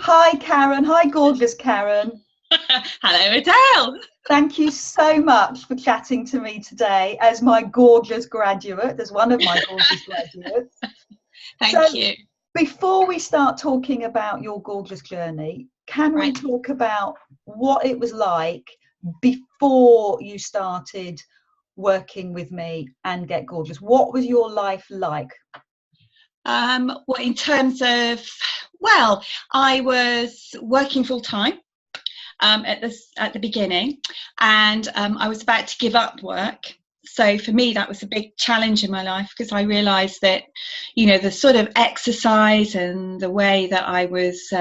Hi, Karen. Hi, gorgeous Karen. Hello, Adele. Thank you so much for chatting to me today as my gorgeous graduate, as one of my gorgeous graduates. Thank So, you. before we start talking about your gorgeous journey, can we Right. talk about what it was like before you started working with me and Get Gorgeous? What was your life like? Well, in terms of, well, I was working full time at the beginning, and I was about to give up work. So for me, that was a big challenge in my life because I realised that, the sort of exercise and the way that I was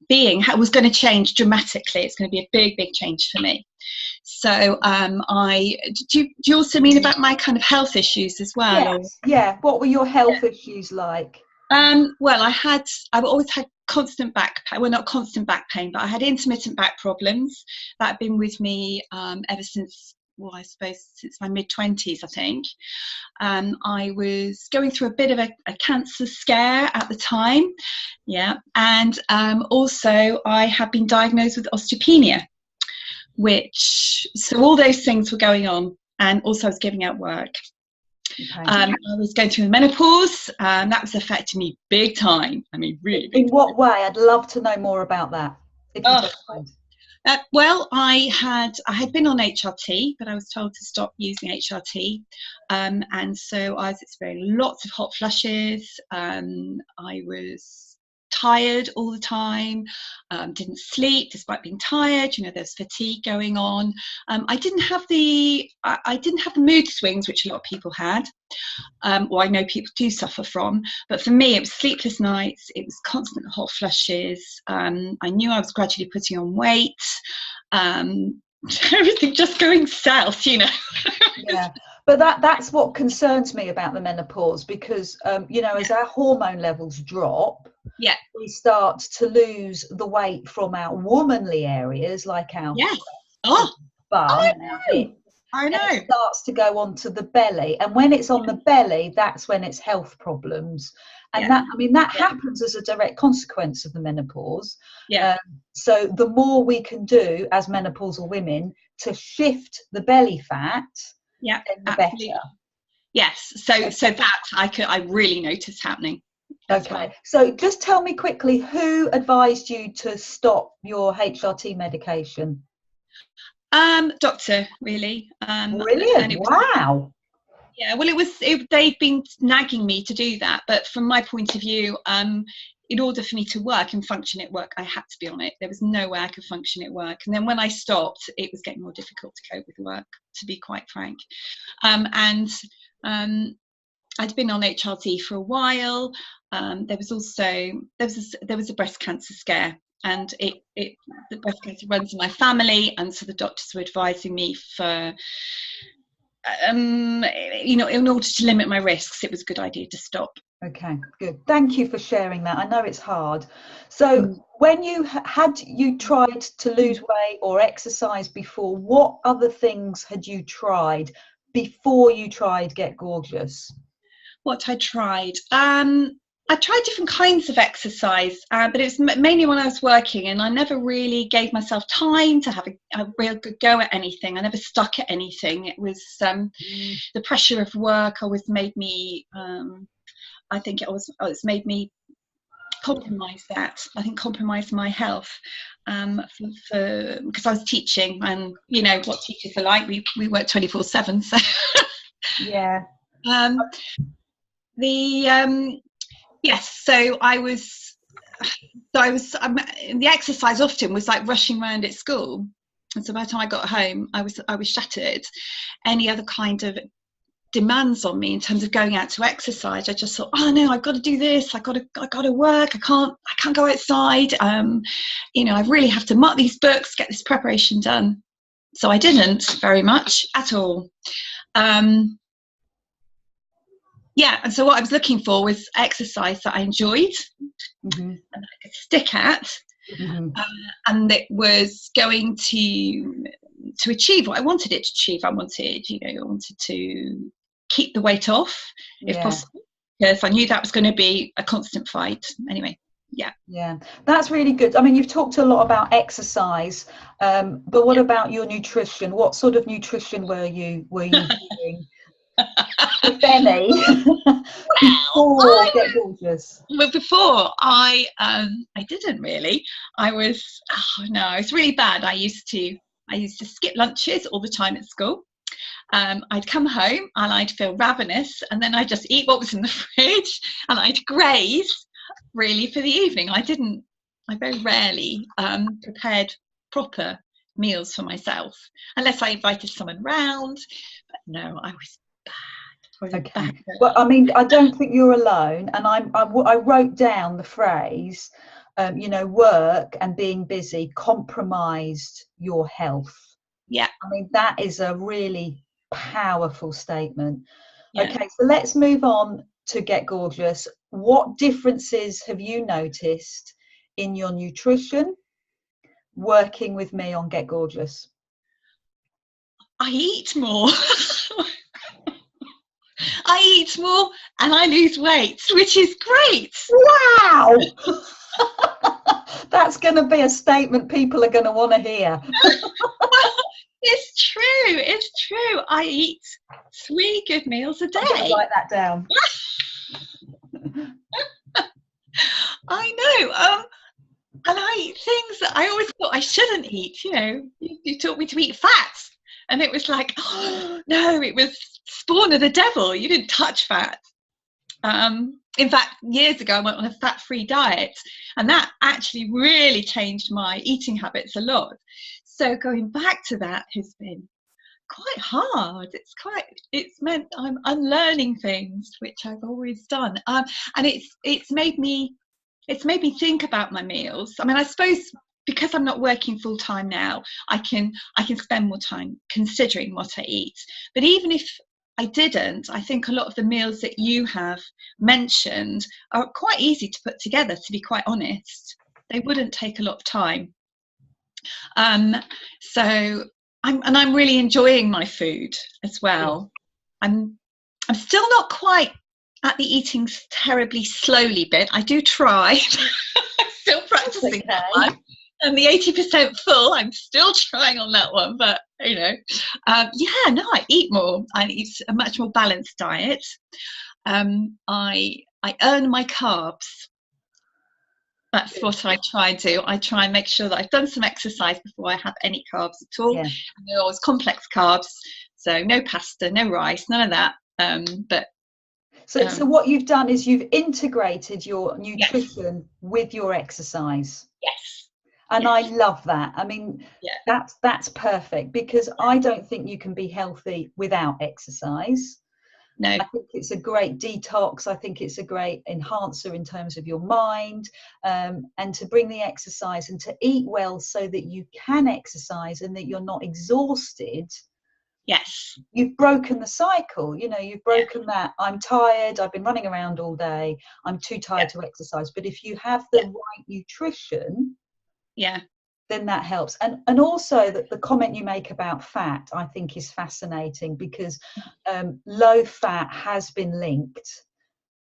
being was going to change dramatically. It's going to be a big, big change for me. So I do you also mean about my kind of health issues as well? Or Yes, yeah. What were your health issues like? well, I've always had constant back pain. Well, not constant back pain, but I had intermittent back problems that have been with me ever since, well, I suppose since my mid-20s, I think. I was going through a bit of a cancer scare at the time, yeah, and also I have been diagnosed with osteopenia, so all those things were going on, and also I was giving out work. Okay. I was going through the menopause, and that was affecting me big time. I mean, really big In what way? I'd love to know more about that, if you time. don't mind. Well, I had been on HRT, but I was told to stop using HRT, and so I was experiencing lots of hot flushes. I was tired all the time, didn't sleep despite being tired. There's fatigue going on. I didn't have the mood swings which a lot of people had. Or I know people do suffer from, but for me it was sleepless nights, it was constant hot flushes. I knew I was gradually putting on weight, everything just going south. Yeah, but that's what concerns me about the menopause because as our hormone levels drop, Yeah. we start to lose the weight from our womanly areas like our Yes. breasts, Oh, bum, I and our know. hips, I and it know. starts to go onto the belly. And when it's on the belly, that's when it's health problems. And Yeah. that Yeah. happens as a direct consequence of the menopause. Yeah. So the more we can do as menopausal women to shift the belly fat, Yeah. then the Absolutely. better. Yes. So that I really noticed happening as Okay. well. So just tell me quickly, who advised you to stop your HRT medication? Doctor, really. And Brilliant. it was, Wow. yeah, well, they've been nagging me to do that, but from my point of view, in order for me to work and function at work, I had to be on it. There was no way I could function at work. And then when I stopped, it was getting more difficult to cope with work, to be quite frank. And I'd been on HRT for a while. There was a breast cancer scare, and the breast cancer runs in my family, and so the doctors were advising me for, in order to limit my risks, it was a good idea to stop. Okay, good. Thank you for sharing that. I know it's hard. So when you tried to lose weight or exercise before, what other things had you tried before you tried Get Gorgeous? What I tried. I tried different kinds of exercise, but it was mainly when I was working, and I never really gave myself time to have a real good go at anything. I never stuck at anything. It was the pressure of work always made me. I think it's made me compromise that. I think compromise my health because I was teaching, and you know what teachers are like. We work 24/7, so Yeah. um, the yes. So I was the exercise often was like rushing around at school, and so by the time I got home, I was shattered. Any other kind of demands on me in terms of going out to exercise, I just thought, oh no, I've got to do this, I got to work, I can't go outside, I really have to mark these books, get this preparation done. So I didn't very much at all. And so what I was looking for was exercise that I enjoyed, and that I could stick at, and that was going to achieve what I wanted it to achieve. I wanted to keep the weight off if possible. because I knew that was going to be a constant fight anyway. Yeah, that's really good. I mean, you've talked a lot about exercise, but what about your nutrition? What sort of nutrition were you doing, if any, before Get Gorgeous? Well, before I didn't really. I was really bad. I used to skip lunches all the time at school. I'd come home and I'd feel ravenous, and then I'd just eat what was in the fridge, and I'd graze really for the evening. I very rarely prepared proper meals for myself unless I invited someone round. But no, I was bad. Okay. Well, I mean, I don't think you're alone, and I wrote down the phrase, work and being busy compromised your health. Yeah. I mean, that is a really powerful statement. Yeah. Okay, so let's move on to Get Gorgeous. What differences have you noticed in your nutrition working with me on Get Gorgeous? I eat more. I eat more and I lose weight, which is great. Wow! That's going to be a statement people are going to want to hear. Well, it's true. I eat 3 good meals a day. I'm going to write that down. I know. And I eat things that I always thought I shouldn't eat. You taught me to eat fat, and it was like, oh, no, it was spawn of the devil. You didn't touch fat. In fact, years ago, I went on a fat-free diet, and that actually really changed my eating habits a lot. So going back to that has been quite hard. It's meant I'm unlearning things which I've always done, and it's made me think about my meals. I mean, I suppose because I'm not working full time now, I can spend more time considering what I eat. But even if I didn't, I think a lot of the meals that you have mentioned are quite easy to put together, to be quite honest. They wouldn't take a lot of time. So I'm really enjoying my food as well. I'm still not quite at the eating terribly slowly bit. I do try. I'm still practicing that one. And the 80% full, I'm still trying on that one. But, I eat more. I eat a much more balanced diet. I earn my carbs. That's what I try and do. I try and make sure that I've done some exercise before I have any carbs at all. Yeah. And they're always complex carbs. So no pasta, no rice, none of that. So what you've done is you've integrated your nutrition with your exercise. Yes. And I love that. I mean, that's perfect, because I don't think you can be healthy without exercise. No. I think it's a great detox. I think it's a great enhancer in terms of your mind, and to bring the exercise and to eat well so that you can exercise and that you're not exhausted. Yes. You've broken the cycle. You've broken that. I'm tired. I've been running around all day. I'm too tired to exercise. But if you have the right nutrition, then that helps. And also the comment you make about fat, I think, is fascinating, because low fat has been linked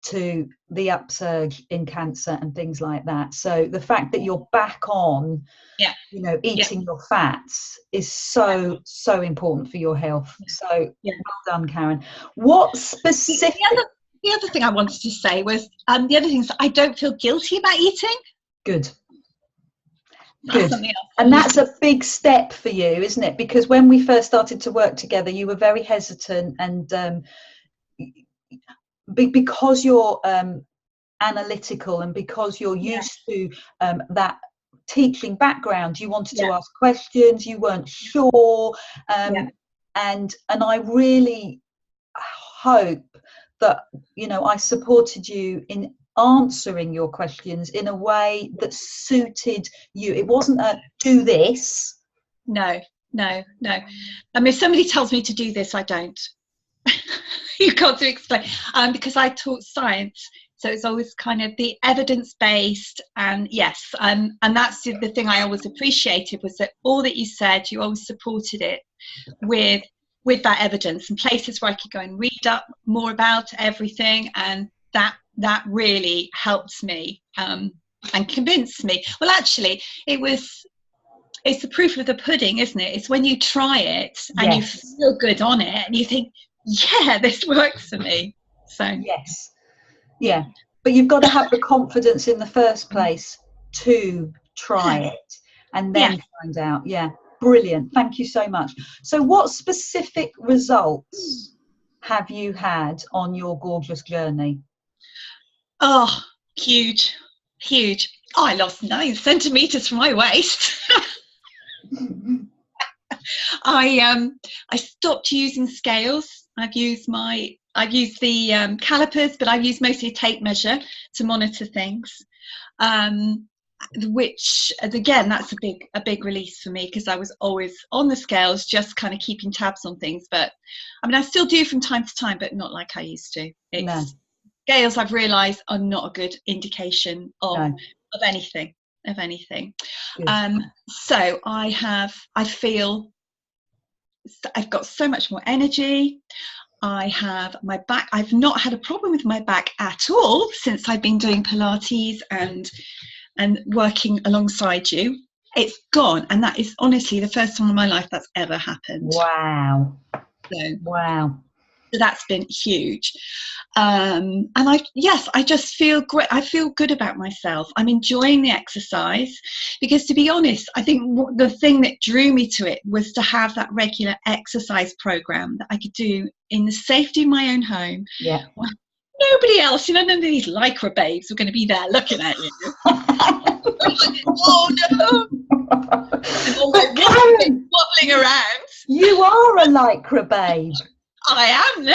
to the upsurge in cancer and things like that. So the fact that you're back on, eating your fats is so important for your health. So well done, Karen. What specific? The other thing I wanted to say was the other thing is I don't feel guilty about eating. Good. And that's a big step for you, isn't it? Because when we first started to work together, you were very hesitant, and because you're analytical, and because you're used to that teaching background, you wanted to ask questions, you weren't sure, and I really hope that I supported you in answering your questions in a way that suited you. It wasn't a do this. No. I mean, if somebody tells me to do this, I don't. You've got to explain, because I taught science, so it's always kind of the evidence-based, and and that's the thing I always appreciated, was that all that you said, you always supported it with that evidence, and places where I could go and read up more about everything, and that really helped me, and convinced me. Well, actually, it's the proof of the pudding, isn't it? It's when you try it and you feel good on it and you think, yeah, this works for me. So yes, yeah, but you've got to have the confidence in the first place to try it and then find out. Yeah, brilliant. Thank you so much. So what specific results have you had on your gorgeous journey? Oh, huge. Oh, I lost 9 centimeters from my waist. I stopped using scales. I've used the calipers, but I've used mostly a tape measure to monitor things. Which again, that's a big release for me, because I was always on the scales, just kind of keeping tabs on things. But I mean, I still do from time to time, but not like I used to. Scales, I've realised, are not a good indication of anything. So I feel I've got so much more energy. I have my back. I've not had a problem with my back at all since I've been doing Pilates and working alongside you. It's gone, and that is honestly the first time in my life that's ever happened. Wow. So that's been huge. And I just feel great. I feel good about myself. I'm enjoying the exercise, because to be honest, I think the thing that drew me to it was to have that regular exercise program that I could do in the safety of my own home. Yeah. Nobody else, none of these lycra babes were going to be there looking at you. Oh no! But Karen, wobbling around. You are a lycra babe. I am now.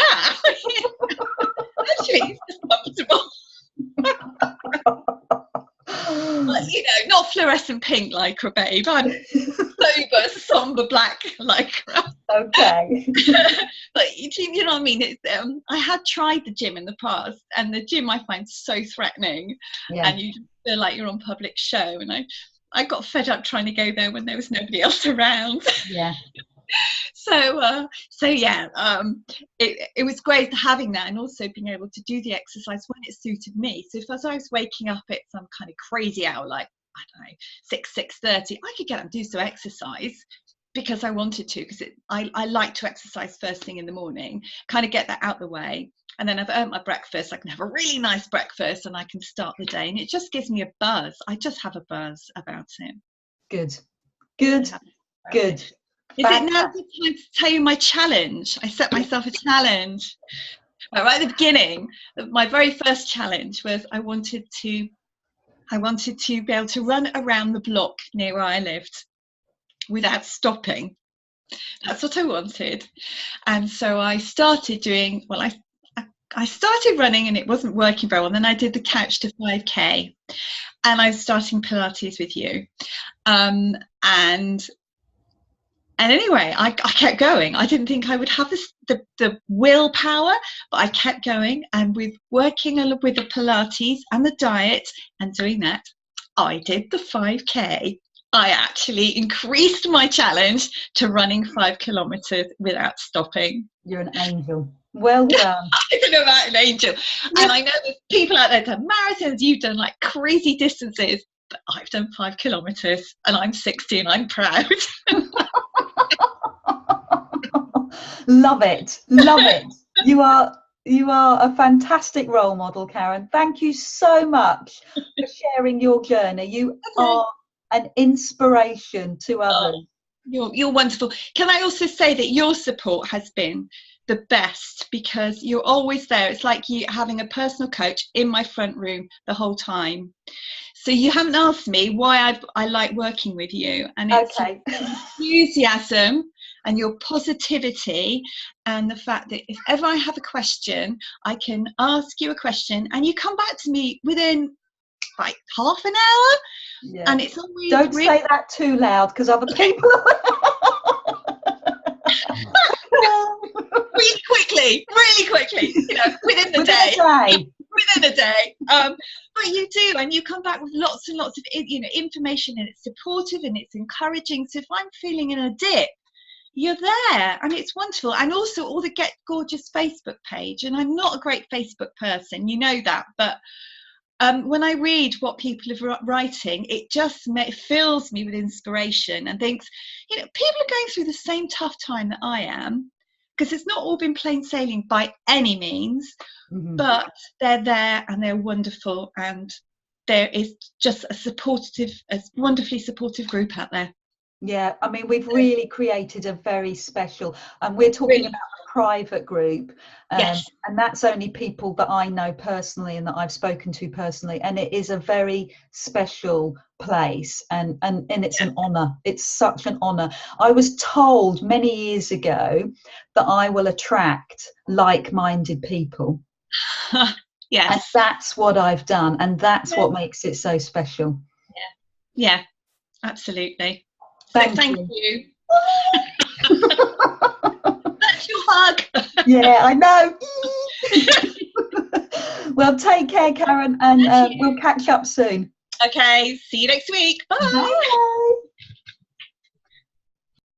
Actually, it's comfortable. But, not fluorescent pink lycra babe. I'm sober, somber black lycra. Okay. But you know what I mean? I had tried the gym in the past, and the gym I find so threatening, and you feel like you're on public show. And I got fed up trying to go there when there was nobody else around. Yeah. So yeah, it was great having that, and also being able to do the exercise when it suited me. So if as I was waking up at some kind of crazy hour, like I don't know, 6:30, I could get up and do some exercise because I wanted to, because I like to exercise first thing in the morning, kind of get that out the way, and then I've earned my breakfast. I can have a really nice breakfast and I can start the day, and it just gives me a buzz. I just have a buzz about it. Good. Is it now the time to tell you my challenge? I set myself a challenge. Right at the beginning, my very first challenge was I wanted to be able to run around the block near where I lived without stopping. That's what I wanted. And so I started doing, I started running and it wasn't working very well. Then I did the couch to 5K, and I was starting Pilates with you. And anyway, I kept going. I didn't think I would have the willpower, but I kept going. And with working with the Pilates and the diet and doing that, I did the 5K. I actually increased my challenge to running 5 kilometers without stopping. You're an angel. Well done. I don't know about an angel. And I know there's people out there that marathons, you've done like crazy distances, but I've done 5 kilometers and I'm 60 and I'm proud. Love it. You are a fantastic role model, Karen. Thank you so much for sharing your journey. You are an inspiration to others. You're wonderful. Can I also say that your support has been the best, because you're always there. It's like you having a personal coach in my front room the whole time. So you haven't asked me why I like working with you, and it's enthusiasm and your positivity, and the fact that if ever I have a question, I can ask you a question and you come back to me within like half an hour. Yeah. And it's always don't say that too loud, because other people really quickly, within the day. But you do, and you come back with lots and lots of information, and it's supportive and it's encouraging. So if I'm feeling in a dip, you're there, and it's wonderful. And also all the Get Gorgeous Facebook page, and I'm not a great Facebook person, you know that, but when I read what people are writing, it just fills me with inspiration and thinks, you know, people are going through the same tough time that I am, because it's not all been plain sailing by any means, but they're there and they're wonderful, and there is just a wonderfully supportive group out there. Yeah, I mean, we've really created a very special, and we're talking about a private group, Yes. and that's only people that I know personally and that I've spoken to personally, and it is a very special place, and it's an honour. It's such an honour. I was told many years ago that I will attract like-minded people. Yes. And that's what I've done, and that's what makes it so special. Yeah, absolutely. Thank you. That's your hug. Yeah, I know. Well, take care, Karen, and we'll catch up soon. Okay, see you next week. Bye. Bye.